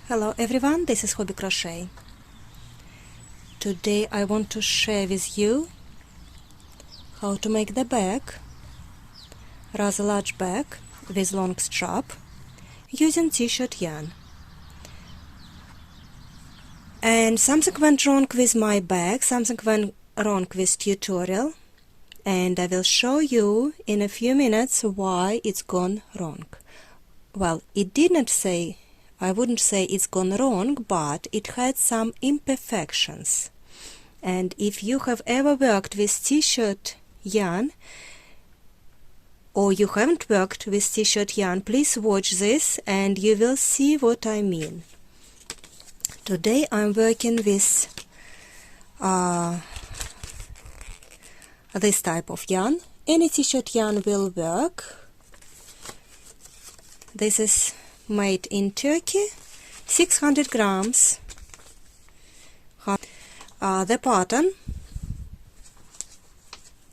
Hello everyone, this is Hobby Crochet. Today I want to share with you how to make the bag, rather large bag with long strap, using t-shirt yarn. And something went wrong with my bag, something went wrong with tutorial, and I will show you in a few minutes why it's gone wrong. Well, it did not say, I wouldn't say it's gone wrong, but it had some imperfections. And if you have ever worked with t-shirt yarn, or you haven't worked with t-shirt yarn, please watch this and you will see what I mean. Today I'm working with this type of yarn. Any t-shirt yarn will work. This is made in Turkey, 600 grams. The pattern,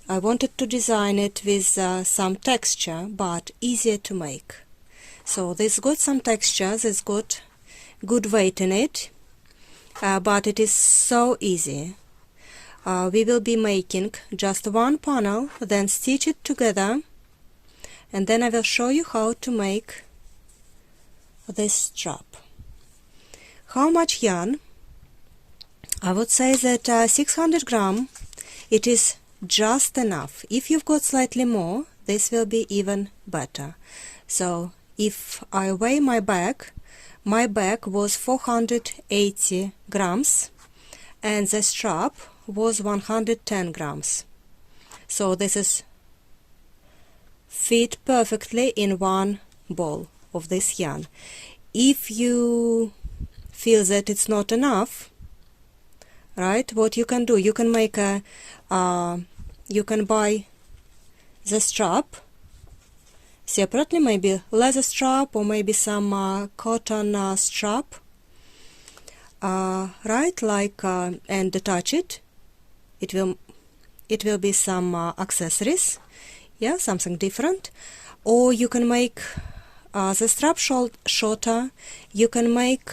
I wanted to design it with some texture, but easier to make. So this got some texture, this got good weight in it, but it is so easy. We will be making just one panel, then stitch it together, and then I will show you how to make this strap. How much yarn? I would say that 600 grams, it is just enough. If you've got slightly more, this will be even better. So if I weigh my bag was 480 grams and the strap was 110 grams. So this is fit perfectly in one ball of this yarn. If you feel that it's not enough, right, what you can do, you can make a you can buy the strap separately, maybe leather strap or maybe some cotton strap, right, like and attach it. It will be some accessories, yeah, something different. Or you can make the strap shorter. You can make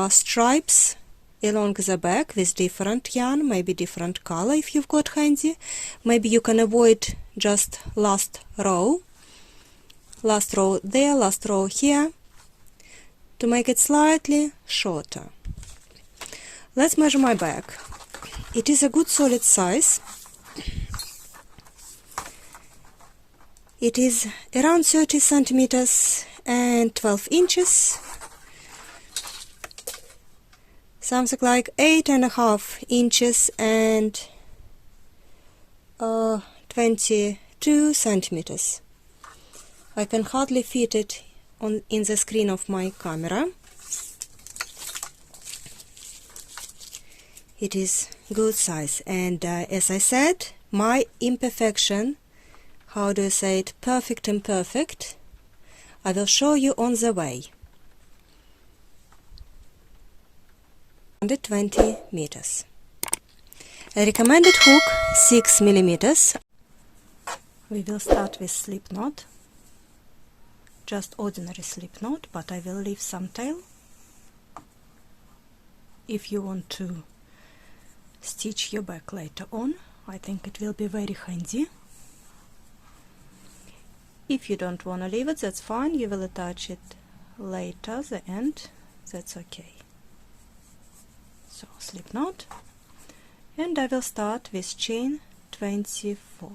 stripes along the back with different yarn, maybe different color if you've got handy. Maybe you can avoid just last row there, last row here, to make it slightly shorter. Let's measure my bag. It is a good solid size. It is around 30 centimeters and 12 inches. Something like 8.5 inches and 22 centimeters. I can hardly fit it in the screen of my camera. It is good size, and as I said, my imperfection, how do you say it, perfect imperfect, I will show you on the way. 120 meters. A recommended hook 6 millimeters. We will start with slip knot, just ordinary slip knot, but I will leave some tail if you want to stitch your bag later on. I think it will be very handy. If you don't want to leave it, that's fine, you will attach it later, the end, that's okay. So slip knot, and I will start with chain 24.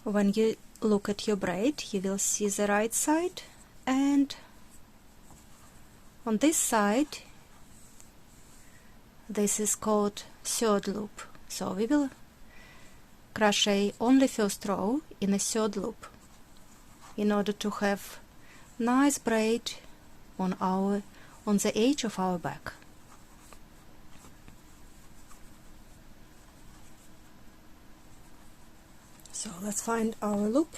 When you look at your braid, you will see the right side, and on this side, this is called third loop. So we will crochet only first row in a third loop in order to have nice braid on the edge of our bag. So let's find our loop.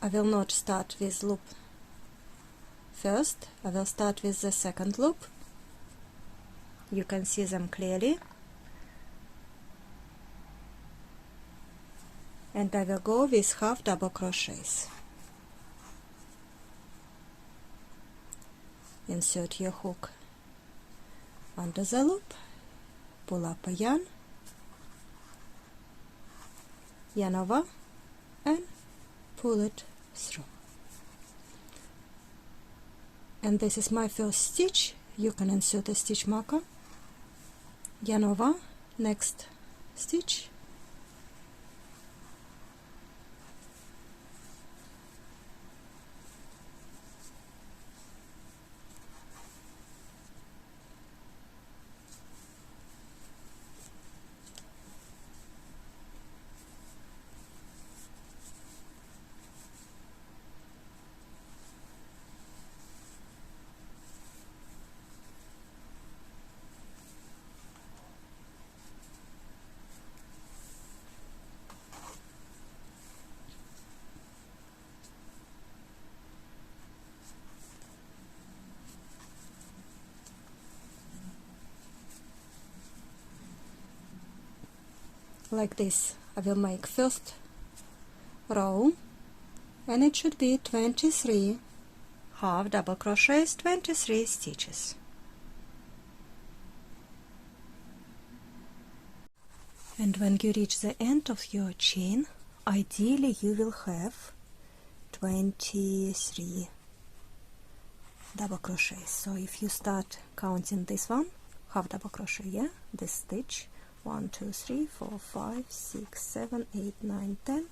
I will not start with loop first, I will start with the second loop. You can see them clearly. And I will go with half double crochets. Insert your hook under the loop, pull up a yarn over, and pull it through. And this is my first stitch. You can insert a stitch marker, yarn over, next stitch, like this. I will make first row, and it should be 23 half double crochets, 23 stitches. And when you reach the end of your chain, ideally you will have 23 double crochets. So if you start counting this one, half double crochet, yeah, this stitch, 1 2 3 4 5 6 7 8 9 10,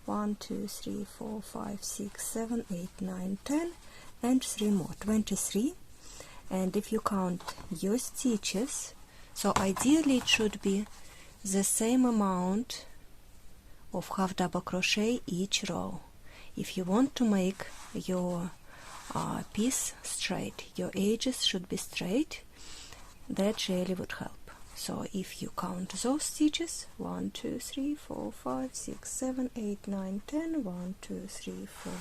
1 2 3 4 5 6 7 8 9 10, and 3 more, 23. And if you count your stitches, so ideally it should be the same amount of half double crochet each row. If you want to make your piece straight, your edges should be straight, that really would help. So if you count those stitches, 1 2 3 4 5 6 7 8 9 10, 1 2 3 4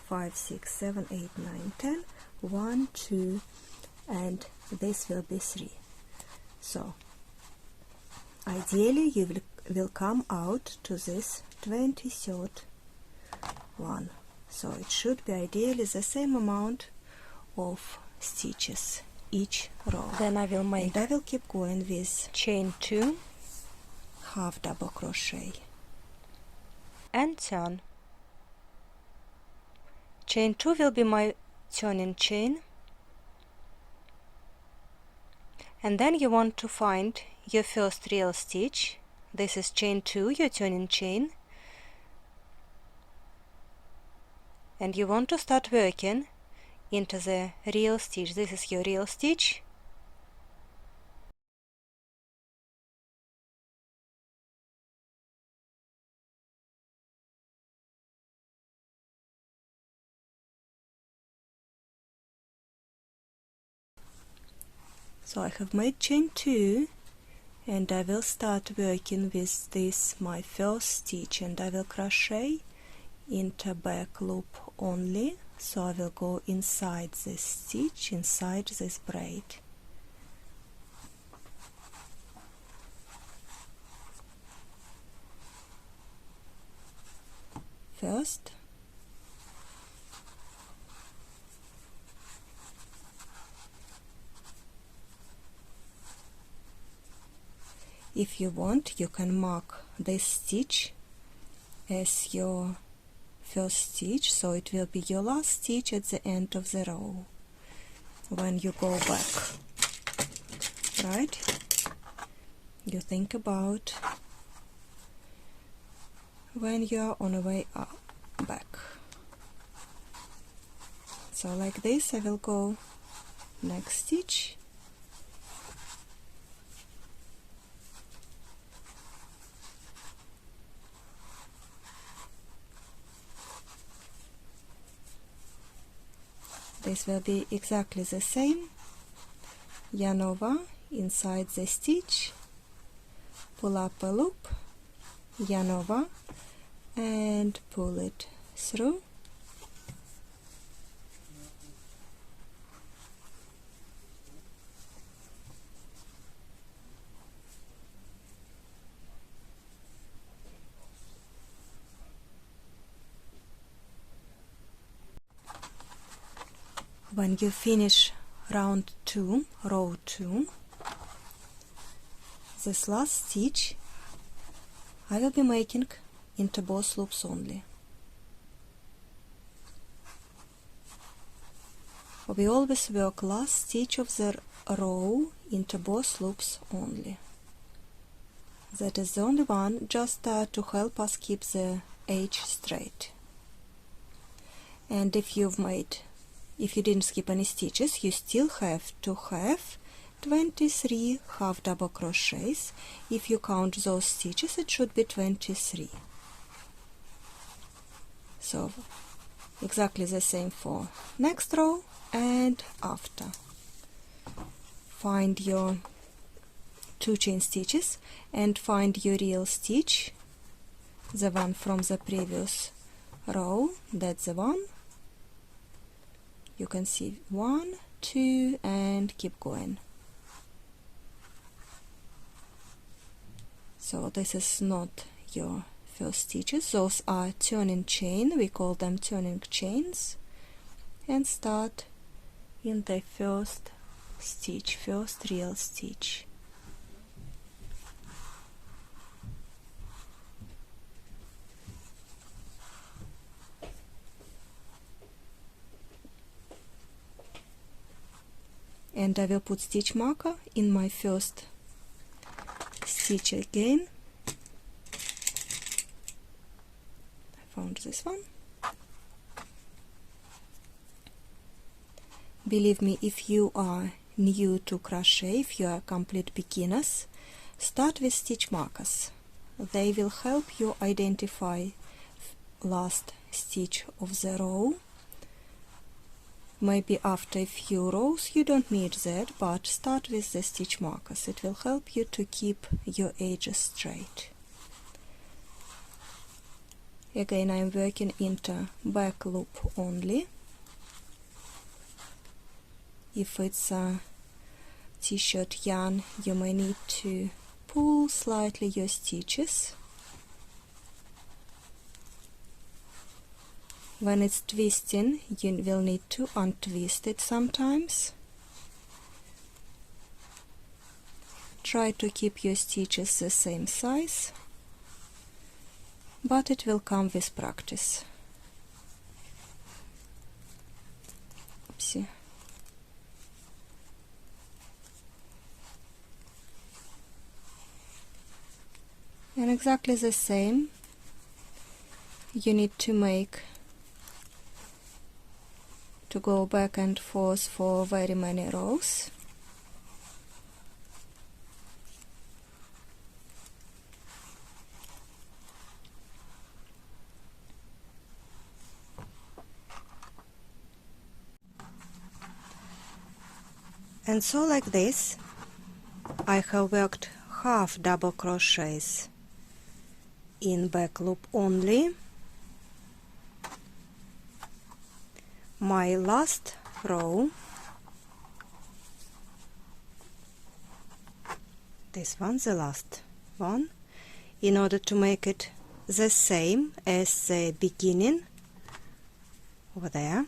5 6 7 8 9 10, 1 2, and this will be 3. So ideally you will come out to this 23rd one. So it should be ideally the same amount of stitches each row. Then I will make, and I will keep going with chain 2, half double crochet, and turn. Chain 2 will be my turning chain, and then you want to find your first real stitch. This is chain 2, your turning chain, and you want to start working into the real stitch. This is your real stitch, so I have made chain 2, and I will start working with this my first stitch, and I will crochet into back loop only. So I will go inside this stitch, inside this braid. First, if you want, you can mark this stitch as your first stitch, so it will be your last stitch at the end of the row when you go back, right? You think about when you are on the way up, back. So like this I will go next stitch, this will be exactly the same, yarn over, inside the stitch, pull up a loop, yarn over, and pull it through. When you finish round 2, row 2, this last stitch I will be making into both loops only. We always work last stitch of the row into both loops only. That is the only one, just to help us keep the edge straight. And if you didn't skip any stitches, you still have to have 23 half double crochets. If you count those stitches, it should be 23. So exactly the same for next row and after. Find your 2 chain stitches and find your real stitch, the one from the previous row. That's the one. You can see 1, 2, and keep going. So this is not your first stitches, those are turning chain, we call them turning chains, and start in the first stitch, first real stitch. And I will put stitch marker in my first stitch again. I found this one. Believe me, if you are new to crochet, if you are complete beginners, start with stitch markers. They will help you identify last stitch of the row. Maybe after a few rows you don't need that, but start with the stitch markers. It will help you to keep your edges straight. Again, I am working into back loop only. If it's a t-shirt yarn, you may need to pull slightly your stitches. When it's twisting, you will need to untwist it sometimes. Try to keep your stitches the same size, but it will come with practice. Oopsie. And exactly the same you need to make to go back and forth for very many rows. And so like this, I have worked half double crochets in back loop only. My last row, this one, the last one, in order to make it the same as the beginning over there.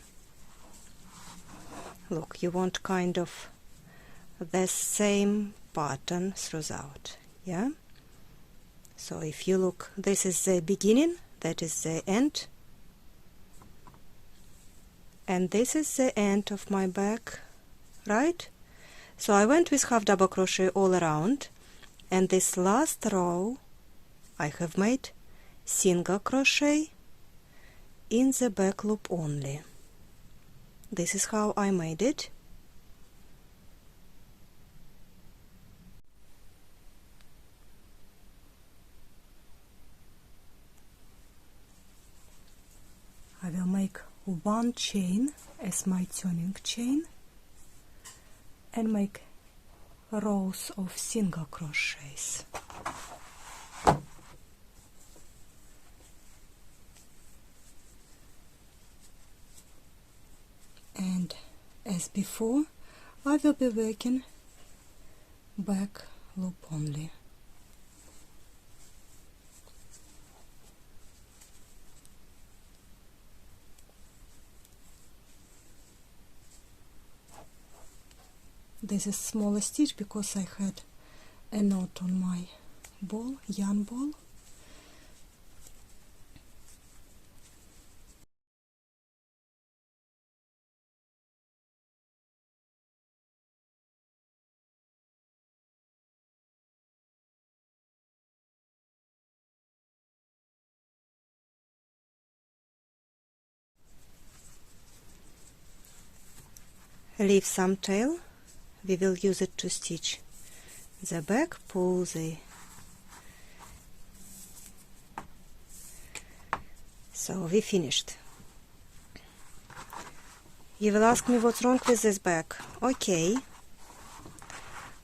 Look, you want kind of the same pattern throughout, yeah? So if you look, this is the beginning, that is the end, and this is the end of my back, right? So I went with half double crochet all around, and this last row I have made single crochet in the back loop only. This is how I made it. I will make one chain as my turning chain and make rows of single crochets. And as before, I will be working back loop only. This is smaller stitch because I had a knot on my ball, yarn ball. Leave some tail. We will use it to stitch the back, pull the... So we finished. You will ask me what's wrong with this bag. Okay,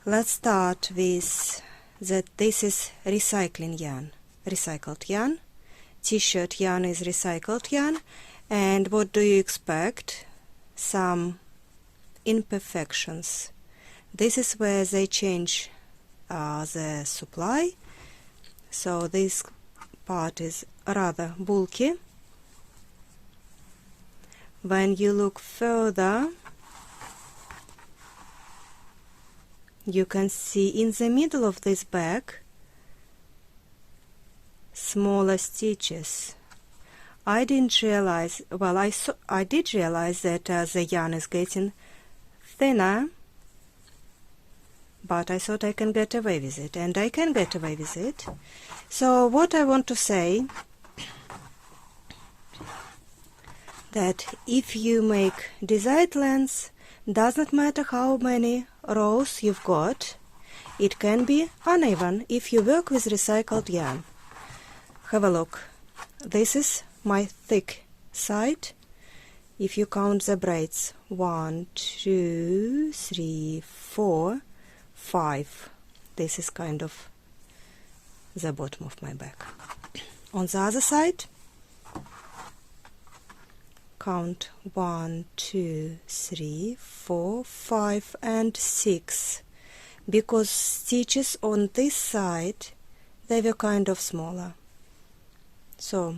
let's start with that this is recycling yarn, recycled yarn. T-shirt yarn is recycled yarn. And what do you expect? Some imperfections. This is where they change the supply, so this part is rather bulky. When you look further, you can see in the middle of this bag smaller stitches. I didn't realize, well, I did realize that the yarn is getting thinner, but I thought I can get away with it, and I can get away with it. So what I want to say, that if you make desired lengths, does not matter how many rows you've got, it can be uneven if you work with recycled yarn. Have a look. This is my thick side. If you count the braids, 1, 2, 3, 4, 5. This is kind of the bottom of my bag. On the other side, count 1, 2, 3, 4, 5, and 6. Because stitches on this side, they were kind of smaller. So,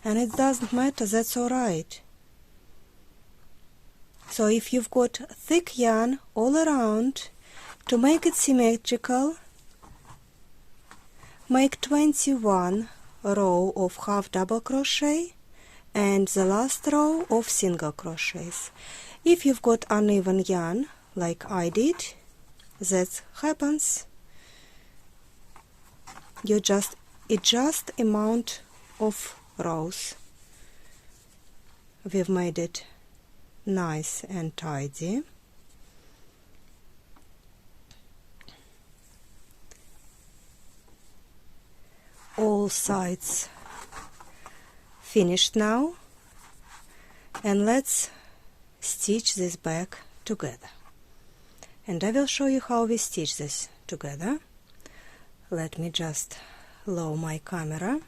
and it doesn't matter, that's alright. So if you've got thick yarn all around, to make it symmetrical, make 21 row of half double crochet and the last row of single crochets. If you've got uneven yarn, like I did, that happens. You just adjust amount of rows. We've made it nice and tidy. All sides finished now, and let's stitch this back together. And I will show you how we stitch this together. Let me just lower my camera.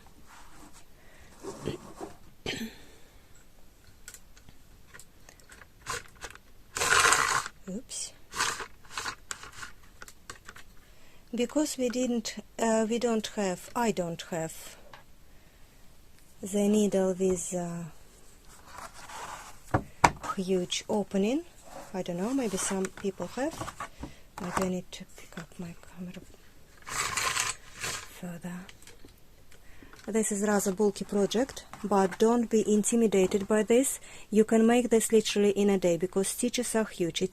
Oops. Because I don't have the needle with huge opening. I don't know, maybe some people have. Maybe I need to pick up my camera further. This is a rather bulky project, but don't be intimidated by this. You can make this literally in a day because stitches are huge.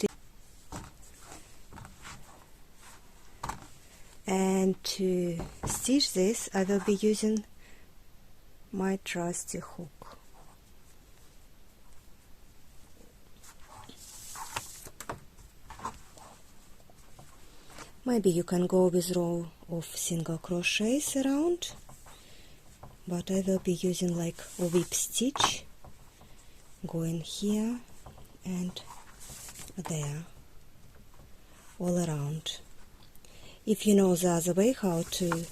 And to stitch this, I will be using my trusty hook. Maybe you can go with row of single crochets around, but I will be using like a whip stitch, going here and there. all around. If you know the other way how to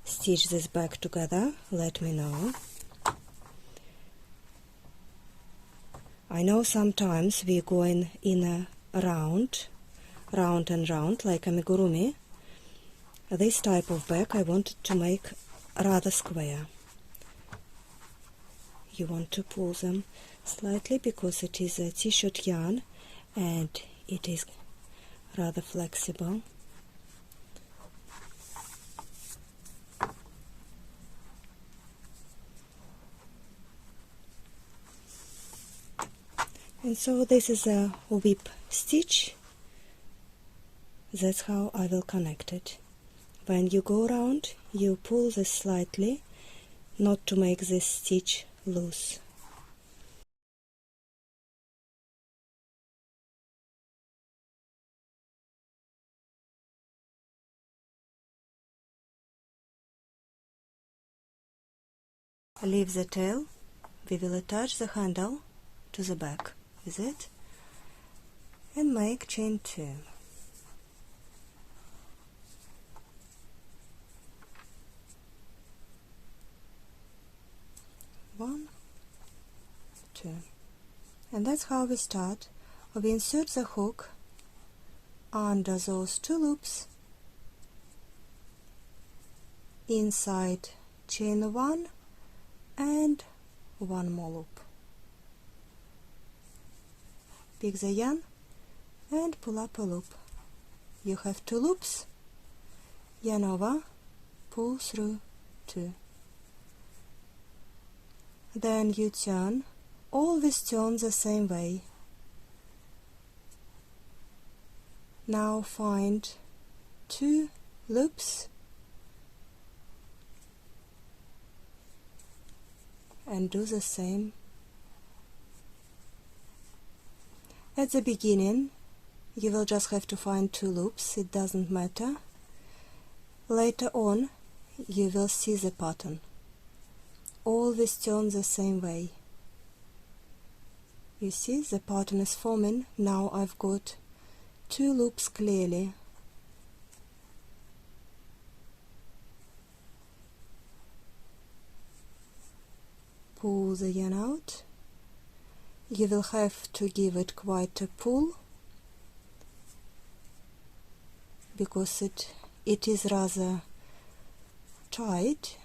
stitch this back together, let me know. I know sometimes we're going in a round and round like amigurumi. This type of bag I wanted to make rather square. You want to pull them slightly because it is a t-shirt yarn and it is rather flexible. And so this is a whip stitch. That's how I will connect it. When you go around, you pull this slightly, not to make this stitch loose. Leave the tail. We will attach the handle to the back with it and make chain 2. One, 2, and that's how we start. We insert the hook under those 2 loops inside chain 1 and 1 more loop. Pick the yarn and pull up a loop. You have 2 loops, yarn over, pull through 2. Then you turn, always turn the same way. Now find 2 loops and do the same. At the beginning you will just have to find 2 loops, it doesn't matter. Later on you will see the pattern. Always turn the same way. You see the pattern is forming. Now I've got 2 loops clearly. Pull the yarn out. You will have to give it quite a pull because it is rather tight.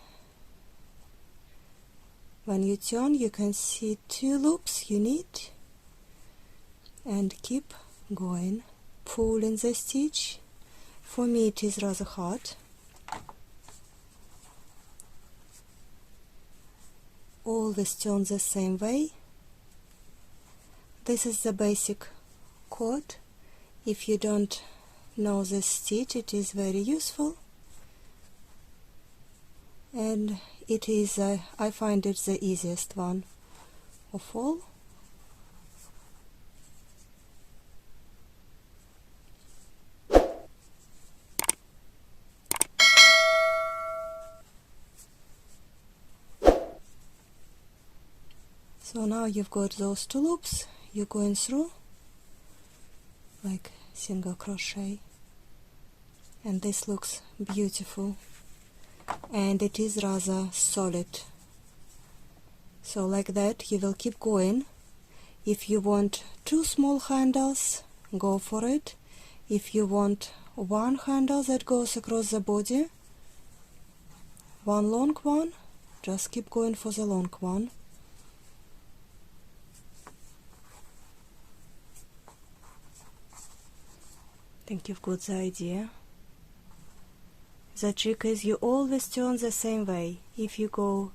When you turn, you can see 2 loops you need, and keep going, pulling the stitch. For me it is rather hard. Always turn the same way. This is the basic code. If you don't know this stitch, it is very useful, and it is I find it the easiest one of all. So now you've got those 2 loops, you're going through like single crochet, and this looks beautiful. And it is rather solid. So like that you will keep going. If you want 2 small handles, go for it. If you want 1 handle that goes across the body, 1 long one, just keep going for the long one. I think you've got the idea. The trick is you always turn the same way. If you go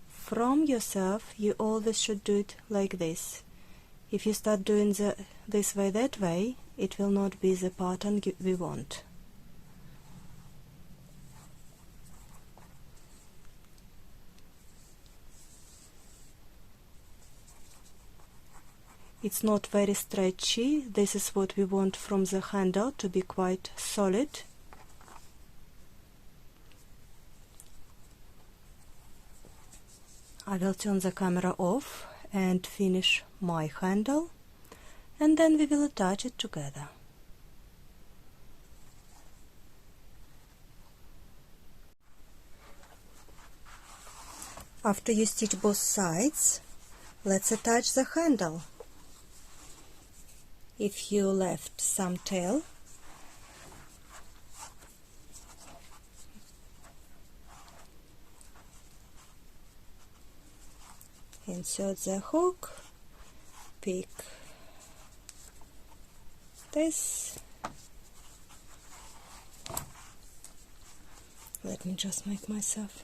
from yourself, you always should do it like this. If you start doing this way, that way, it will not be the pattern we want. It's not very stretchy. This is what we want from the handle, to be quite solid. I will turn the camera off and finish my handle, and then we will attach it together. After you stitch both sides, let's attach the handle. If you left some tail, insert the hook, pick this. Let me just make myself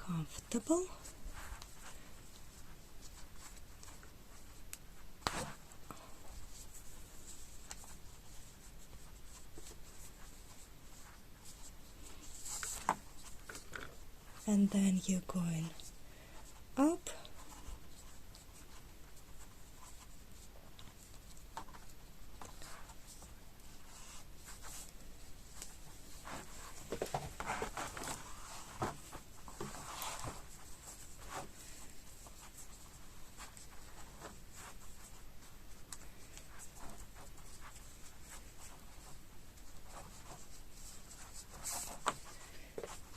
comfortable. And then you're going up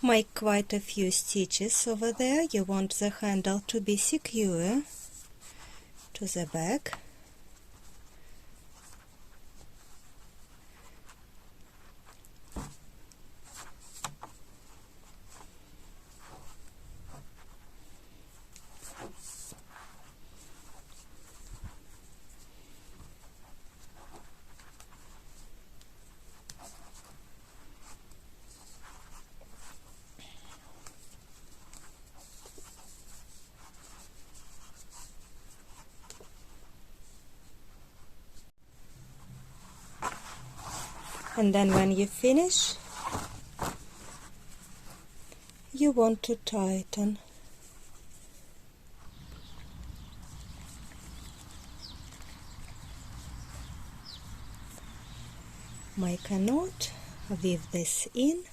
make quite a few stitches over there. You want the handle to be secure to the bag. And then when you finish, you want to tighten. Make a knot, weave this in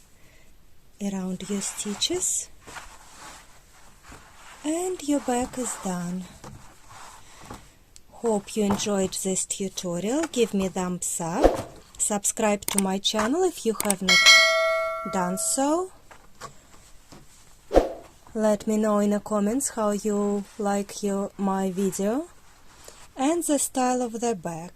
around your stitches, and your bag is done. Hope you enjoyed this tutorial. Give me a thumbs up. Subscribe to my channel if you have not done so. Let me know in the comments how you like my video and the style of the bag.